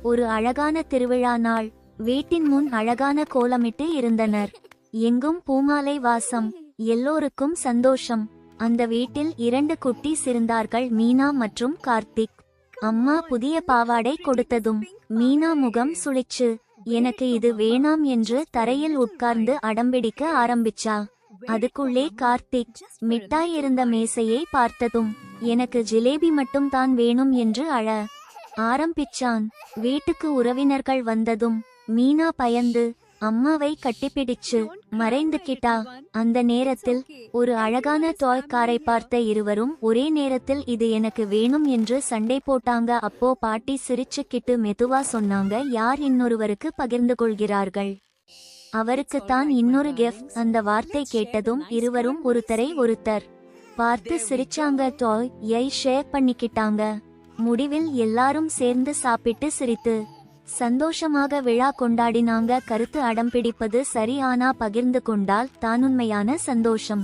ஒரு அழகான திருவிழா நாள். வீட்டின் முன் அழகான கோலமிட்டு இருந்தனர். எங்கும் பூமாலை வாசம். எல்லோருக்கும் சந்தோஷம். அந்த வீட்டில் 2 குட்டீஸ் இருந்தார்கள், மீனா மற்றும் கார்த்திக். அம்மா புதிய பாவாடை கொடுத்ததும் மீனா முகம் சுளிச்சு, எனக்கு இது வேணாம் என்று தரையில் உட்கார்ந்து அடம்பிடிக்க ஆரம்பிச்சா. அதுக்குள்ளே கார்த்திக் மிட்டாய் இருந்த மேசையை பார்த்ததும், எனக்கு ஜிலேபி மட்டும் தான் வேணும் என்று அழ ஆரம்பிச்சான். வீட்டுக்கு உறவினர்கள் வந்ததும் மீனா பயந்து அம்மாவை கட்டிப்பிடிச்சு மறைந்துகிட்டா. அந்த நேரத்தில் ஒரு அழகான டாய் காரை பார்த்த இருவரும் ஒரே நேரத்தில் இது எனக்கு வேணும் என்று சண்டை போட்டாங்க. அப்போ பாட்டி சிரிச்சுக்கிட்டு மெதுவா சொன்னாங்க, யார் இன்னொருவருக்கு பகிர்ந்து கொள்கிறார்கள், அவருக்குத்தான் இன்னொரு கிஃப்ட். அந்த வார்த்தை கேட்டதும் இருவரும் ஒருத்தர் பார்த்து சிரிச்சாங்க. டாய் ஷேர் பண்ணிக்கிட்டாங்க. முடிவில் எல்லாரும் சேர்ந்து சாப்பிட்டு சிரித்து சந்தோஷமாக விழா கொண்டாடினாங்க. கருத்து அடம்பிடிப்பது சரி, ஆனா பகிர்ந்து கொண்டால் தான் உண்மையான சந்தோஷம்.